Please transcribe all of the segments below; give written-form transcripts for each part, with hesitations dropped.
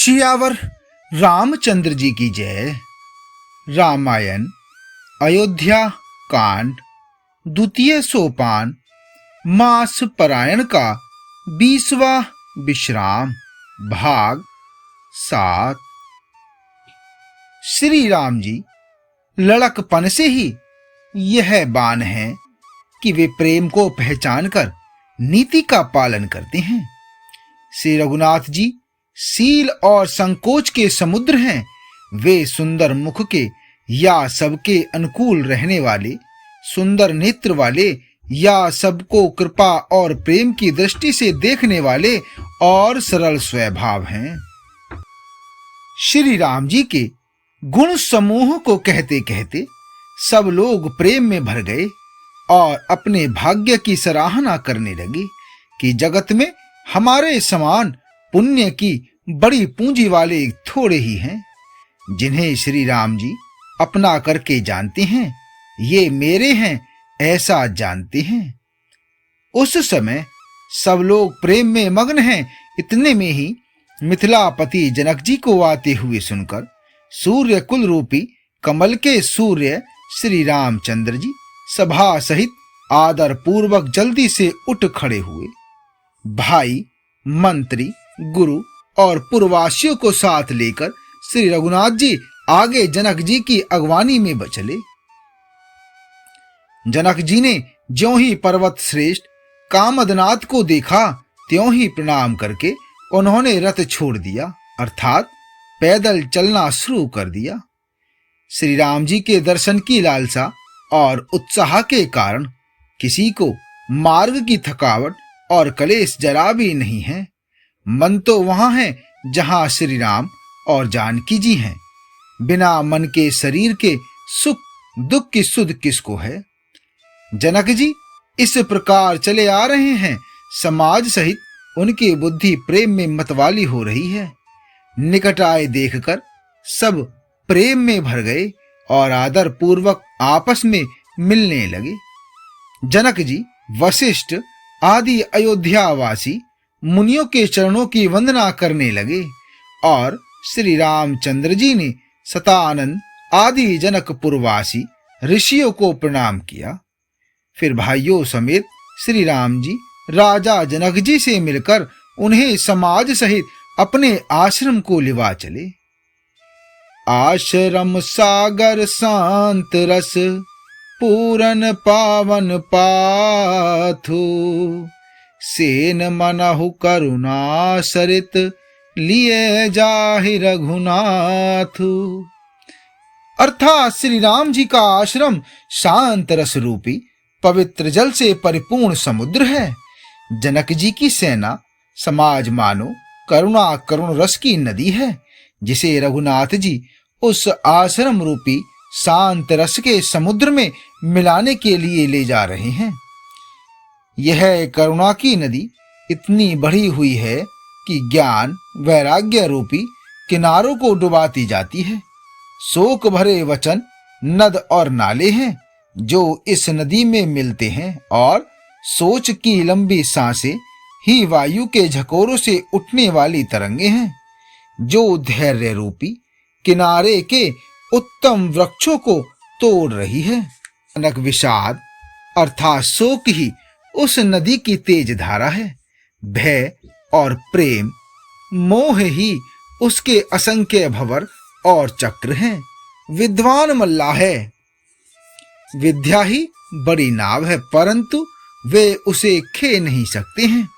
सियावर रामचंद्र जी की जय। रामायण अयोध्या कांड द्वितीय सोपान मास परायण का 20वां विश्राम भाग 7। श्री राम जी लड़कपन से ही यह बान है कि वे प्रेम को पहचान कर नीति का पालन करते हैं। श्री रघुनाथ जी सील और संकोच के समुद्र हैं। वे सुंदर मुख के या सबके अनुकूल रहने वाले, सुंदर नेत्र वाले या सबको कृपा और प्रेम की दृष्टि से देखने वाले और सरल स्वभाव हैं। श्री राम जी के गुण समूह को कहते कहते सब लोग प्रेम में भर गए और अपने भाग्य की सराहना करने लगे कि जगत में हमारे समान पुण्य की बड़ी पूंजी वाले थोड़े ही हैं, जिन्हें श्री राम जी अपना करके जानते हैं। ये मेरे हैं ऐसा जानते हैं। उस समय सब लोग प्रेम में मग्न हैं। इतने में ही मिथिलापति जनक जी को आते हुए सुनकर सूर्य कुल रूपी कमल के सूर्य श्री रामचंद्र जी सभा सहित आदर पूर्वक जल्दी से उठ खड़े हुए। भाई, मंत्री, गुरु और पुरवासियों को साथ लेकर श्री रघुनाथ जी आगे जनक जी की अगवानी में चले। जनक जी ने ज्यों ही पर्वत श्रेष्ठ कामदनाथ को देखा त्यों ही प्रणाम करके उन्होंने रथ छोड़ दिया, अर्थात पैदल चलना शुरू कर दिया। श्री राम जी के दर्शन की लालसा और उत्साह के कारण किसी को मार्ग की थकावट और कलेश जरा भी नहीं है। मन तो वहां है जहां श्री राम और जानकी जी हैं। बिना मन के शरीर के सुख दुख की सुध किसको है। जनक जी इस प्रकार चले आ रहे हैं। समाज सहित उनकी बुद्धि प्रेम में मतवाली हो रही है। निकट आए देखकर सब प्रेम में भर गए और आदर पूर्वक आपस में मिलने लगे। जनक जी वशिष्ठ आदि अयोध्यावासी मुनियों के चरणों की वंदना करने लगे और श्री रामचंद्र जी ने सतानंद आदि जनकपुरवासी ऋषियों को प्रणाम किया। फिर भाइयों समेत श्री राम जी राजा जनक जी से मिलकर उन्हें समाज सहित अपने आश्रम को लिवा चले। आश्रम सागर शांत रस पूरन पावन पाथु सेन मनहु करुणा सरित लिए जाहि रघुनाथु। अर्थात श्री राम जी का आश्रम शांत रस रूपी पवित्र जल से परिपूर्ण समुद्र है। जनक जी की सेना समाज मानो करुणा करुण रस की नदी है, जिसे रघुनाथ जी उस आश्रम रूपी शांत रस के समुद्र में मिलाने के लिए ले जा रहे हैं। यह करुणा की नदी इतनी बढ़ी हुई है कि ज्ञान वैराग्य रूपी किनारों को डुबाती जाती है। शोक भरे वचन नद और नाले हैं जो इस नदी में मिलते हैं, और सोच की लंबी सांसें ही वायु के झकोरों से उठने वाली तरंगे हैं जो धैर्य रूपी किनारे के उत्तम वृक्षों को तोड़ रही है। अनक विषाद अर्थात शोक ही उस नदी की तेज धारा है। भय और प्रेम मोह ही उसके असंख्य भंवर और चक्र हैं। विद्वान मल्लाह है, विद्या ही बड़ी नाव है, परंतु वे उसे खे नहीं सकते हैं।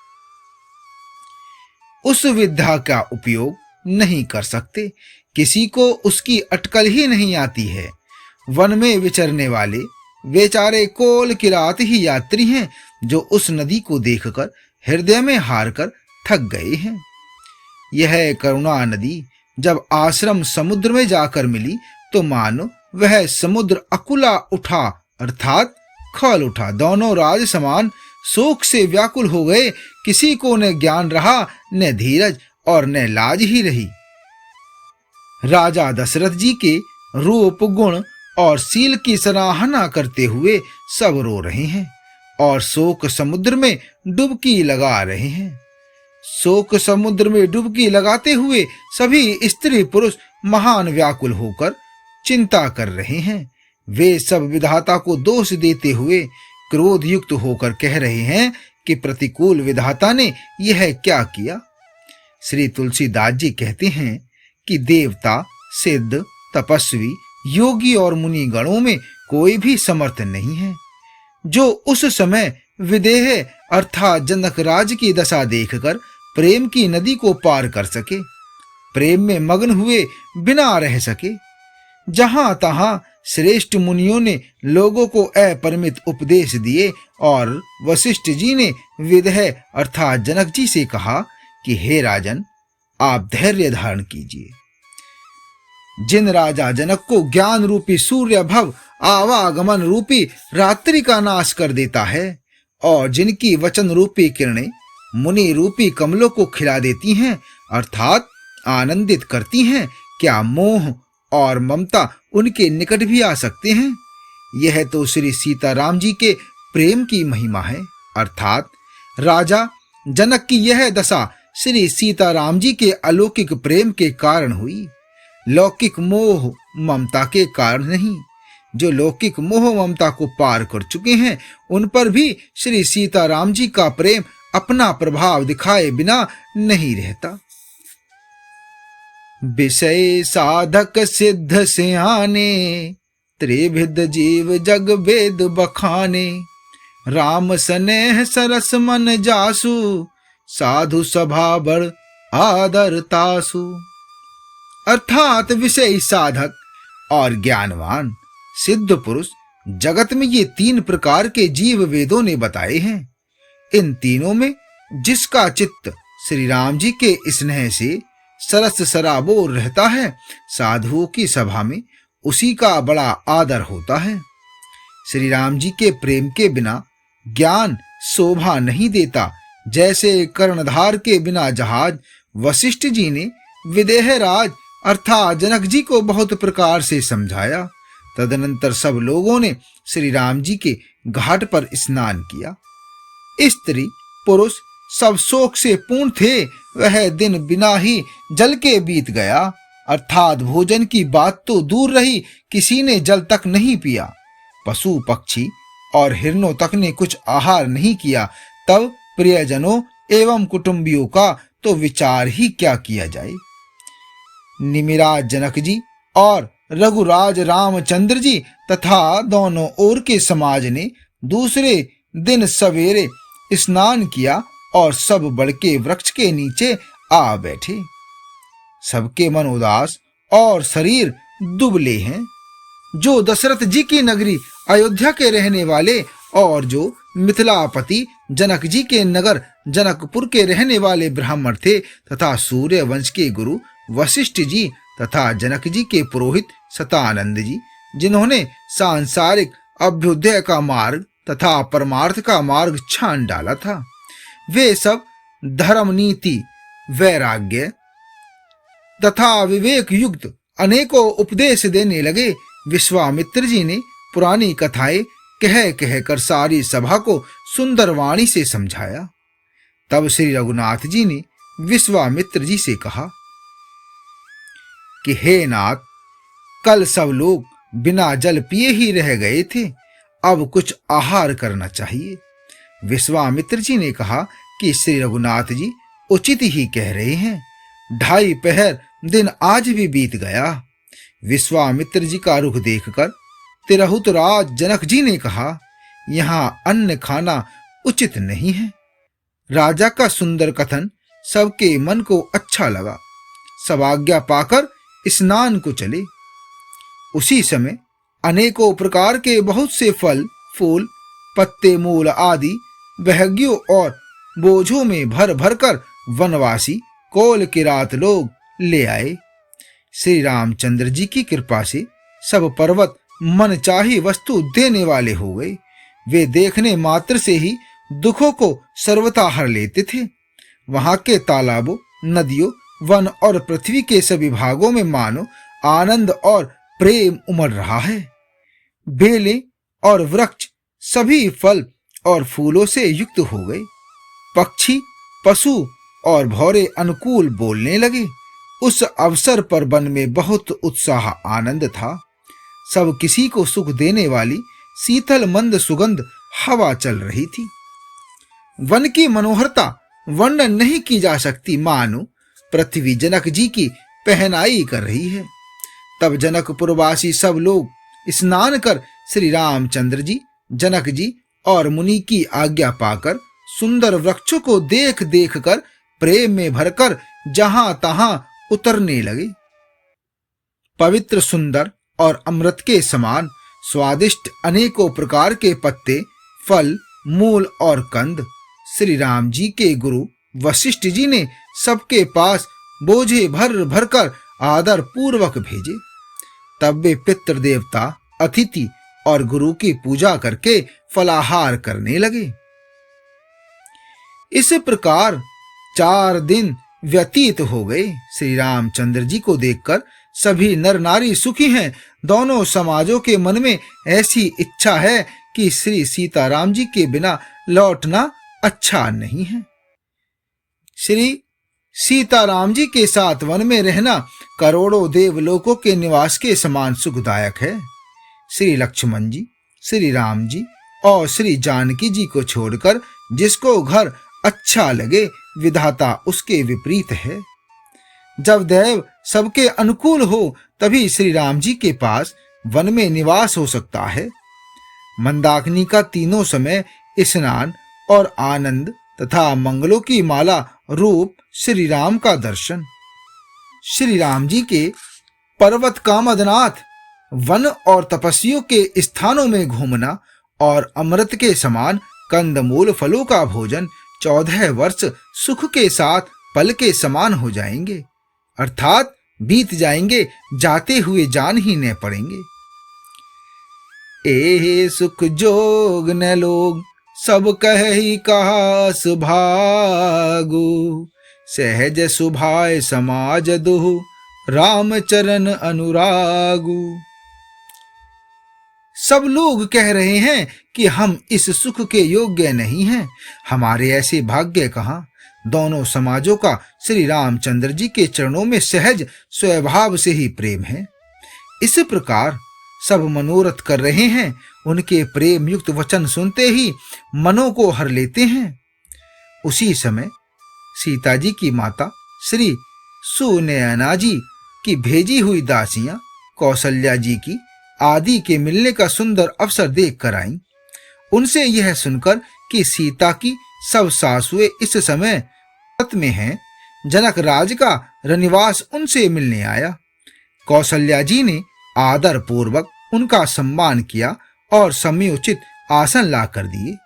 उस विद्या का उपयोग नहीं कर सकते। किसी को उसकी अटकल ही नहीं आती है। वन में विचरने वाले बेचारे कोल किरात ही यात्री हैं जो उस नदी को देखकर हृदय में हार कर थक गए हैं। यह करुणा नदी जब आश्रम समुद्र में जाकर मिली तो मानो वह समुद्र अकुला उठा, अर्थात खौल उठा। दोनों राज समान शोक से व्याकुल हो गए। किसी को न ज्ञान रहा, न धीरज और न लाज ही रही। राजा दशरथ जी के रूप गुण और सील की सराहना करते हुए सब रो रहे हैं और शोक समुद्र में डुबकी लगा रहे हैं। शोक समुद्र में डुबकी लगाते हुए सभी स्त्री पुरुष महान व्याकुल होकर चिंता कर रहे हैं। वे सब विधाता को दोष देते हुए क्रोध युक्त होकर कह रहे हैं कि प्रतिकूल विधाता ने यह क्या किया। श्री तुलसीदास जी कहते हैं कि देवता, सिद्ध, तपस्वी, योगी और मुनि गणों में कोई भी समर्थ नहीं है जो उस समय विदेह अर्थात जनक राज की दशा देखकर प्रेम की नदी को पार कर सके, प्रेम में मग्न हुए बिना रह सके। जहां तहां श्रेष्ठ मुनियों ने लोगों को अपरिमित उपदेश दिए और वशिष्ठ जी ने विदेह अर्थात जनक जी से कहा कि हे राजन, आप धैर्य धारण कीजिए। जिन राजा जनक को ज्ञान रूपी सूर्य भव आवागमन रूपी रात्रि का नाश कर देता है और जिनकी वचन रूपी किरणें मुनि रूपी कमलों को खिला देती हैं अर्थात आनंदित करती हैं, क्या मोह और ममता उनके निकट भी आ सकते हैं? यह तो श्री सीताराम जी के प्रेम की महिमा है। अर्थात राजा जनक की यह दशा श्री सीताराम जी के अलौकिक प्रेम के कारण हुई, लौकिक मोह ममता के कारण नहीं। जो लौकिक मोह ममता को पार कर चुके हैं उन पर भी श्री सीताराम जी का प्रेम अपना प्रभाव दिखाए बिना नहीं रहता। विषय साधक सिद्ध सियाने, त्रिविध जीव जग वेद बखाने। राम स्नेह सरस मन जासु, साधु सभा बड़ आदर तासु। अर्थात विषय साधक और ज्ञानवान सिद्ध पुरुष जगत में ये तीन प्रकार के जीव वेदों ने बताए हैं। इन तीनों में जिसका चित्त श्री राम जी के स्नेह से सरस सराबोर रहता है, साधुओं की सभा में उसी का बड़ा आदर होता है। श्री राम जी के प्रेम के बिना ज्ञान शोभा नहीं देता। जैसे कर्णधार के बिना जहाज वशिष्ठ जी ने विदेह राज अर्थात जनक जी को बहुत प्रकार से समझाया। तदनंतर सब लोगों ने श्री राम जी के घाट पर स्नान किया। स्त्री पुरुष सब शोक से पूर्ण थे। वह दिन बिना ही जल के बीत गया, अर्थात भोजन की बात तो दूर रही, किसी ने जल तक नहीं पिया। पशु पक्षी और हिरणों तक ने कुछ आहार नहीं किया। तब प्रियजनों एवं कुटुंबियों का तो विचार ही क्या किया जाए। निमिराज जनक जी और रघुराज रामचंद्र जी तथा दोनों ओर के समाज ने दूसरे दिन सवेरे स्नान किया और सब बड़ के वृक्ष के नीचे आ बैठे। सबके मन उदास और शरीर दुबले हैं। जो दशरथ जी की नगरी अयोध्या के रहने वाले और जो मिथिलापति जनक जी के नगर जनकपुर के रहने वाले ब्राह्मण थे तथा सूर्य वंश के गुरु वशिष्ठ जी तथा जनक जी के पुरोहित सतानंद जी, जिन्होंने सांसारिक अभ्युदय का मार्ग तथा परमार्थ का मार्ग छान डाला था, वे सब धर्म नीति वैराग्य तथा विवेक युक्त अनेकों उपदेश देने लगे। विश्वामित्र जी ने पुरानी कथाएं कह कह कर सारी सभा को सुंदर वाणी से समझाया। तब श्री रघुनाथ जी ने विश्वामित्र जी से कहा कि हे नाथ, कल सब लोग बिना जल पिए ही रह गए थे, अब कुछ आहार करना चाहिए। विश्वामित्र जी ने कहा कि श्री रघुनाथ जी उचित ही कह रहे हैं, 2.5 पहर दिन आज भी बीत गया। विश्वामित्र जी का रुख देखकर तिरहुत राज जनक जी ने कहा, यहाँ अन्न खाना उचित नहीं है। राजा का सुंदर कथन सबके मन को अच्छा लगा। सब आज्ञा पाकर स्नान को चले। उसी समय अनेकों प्रकार के बहुत से फल फूल पत्ते मूल आदि बहगियों और बोझों में भर भर कर वनवासी कोल किरात लोग ले आए। श्री रामचंद्र जी की कृपा से सब पर्वत मनचाही वस्तु देने वाले हो गए। वे देखने मात्र से ही दुखों को सर्वथा हर लेते थे। वहां के तालाबों, नदियों, वन और पृथ्वी के सभी भागों में मानो आनंद और प्रेम उमड़ रहा है। बेलें और वृक्ष सभी फल और फूलों से युक्त हो गए। पक्षी, पशु और भौरे अनुकूल बोलने लगे। उस अवसर पर वन में बहुत उत्साह आनंद था। सब किसी को सुख देने वाली शीतल मंद सुगंध हवा चल रही थी। वन की मनोहरता वर्णन नहीं की जा सकती, मानो पृथ्वी जनक जी की पहनाई कर रही है। तब जनकपुरवासी सब लोग स्नान कर श्री रामचंद्र जी, जनक जी और मुनि की आज्ञा पाकर सुंदर वृक्षों को देख देख कर प्रेम में भरकर जहां तहां उतरने लगे। पवित्र, सुंदर और अमृत के समान स्वादिष्ट अनेकों प्रकार के पत्ते, फल, मूल और कंद श्री राम जी के गुरु वशिष्ठ जी ने सबके पास बोझे भर भर कर आदर पूर्वक भेजे। तब वे पितृ देवता, अतिथि और गुरु की पूजा करके फलाहार करने लगे। इस प्रकार 4 दिन व्यतीत हो गए। श्री रामचंद्र जी को देखकर सभी नर नारी सुखी हैं। दोनों समाजों के मन में ऐसी इच्छा है कि श्री सीताराम जी के बिना लौटना अच्छा नहीं है। श्री सीताराम जी के साथ वन में रहना करोड़ों देवलोकों के निवास के समान सुखदायक है। श्री लक्ष्मण जी, श्री राम जी और श्री जानकी जी को छोड़कर जिसको घर अच्छा लगे, विधाता उसके विपरीत है। जब देव सबके अनुकूल हो तभी श्री राम जी के पास वन में निवास हो सकता है। मंदाकिनी का तीनों समय स्नान और आनंद तथा मंगलों की माला रूप श्री राम का दर्शन। श्री राम जी के पर्वत कामदनाथ वन और तपस्वियों के स्थानों में घूमना और अमृत के समान कंदमूल फलों का भोजन 14 वर्ष सुख के साथ पल के समान हो जाएंगे, अर्थात बीत जाएंगे, जाते हुए जान ही न पड़ेंगे। ए सुख जोग न लोग सब कहि कहा सुभागु, सहज सुभाय समाज दुहु राम चरण अनुरागु। सब लोग कह रहे हैं कि हम इस सुख के योग्य नहीं हैं, हमारे ऐसे भाग्य कहाँ। दोनों समाजों का श्री रामचंद्र जी के चरणों में सहज स्वभाव से ही प्रेम है। इस प्रकार सब मनोरथ कर रहे हैं। उनके प्रेम युक्त वचन सुनते ही मनों को हर लेते हैं। उसी समय सीता जी की माता श्री सुनयना जी की भेजी हुई दासियां कौशल्या जी की आदि के मिलने का सुंदर अवसर देख कर आईं। उनसे यह सुनकर कि सीता की सब सासुएं इस समय व्रत में हैं, जनक राज का रनिवास उनसे मिलने आया। कौशल्या जी ने आदर पूर्वक उनका सम्मान किया और समयोचित आसन ला कर दिए।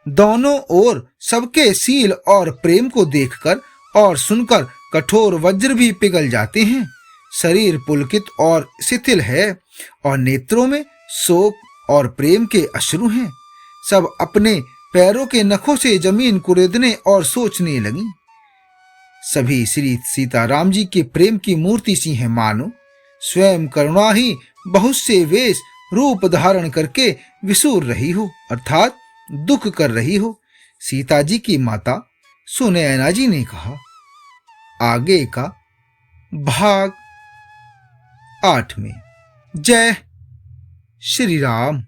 दोनों ओर सबके शील और प्रेम को देखकर और सुनकर कठोर वज्र भी पिघल जाते हैं। शरीर पुलकित और शिथिल है और नेत्रों में शोक और प्रेम के अश्रु हैं। सब अपने पैरों के नखों से जमीन कुरेदने और सोचने लगी। सभी श्री सीताराम जी के प्रेम की मूर्ति सी हैं, मानो स्वयं करुणा ही बहुत से वेश रूप धारण करके विसूर रही हो, अर्थात दुख कर रही हो। सीता जी की माता सुनयना जी ने कहा। आगे का भाग 8 में। जय श्री राम।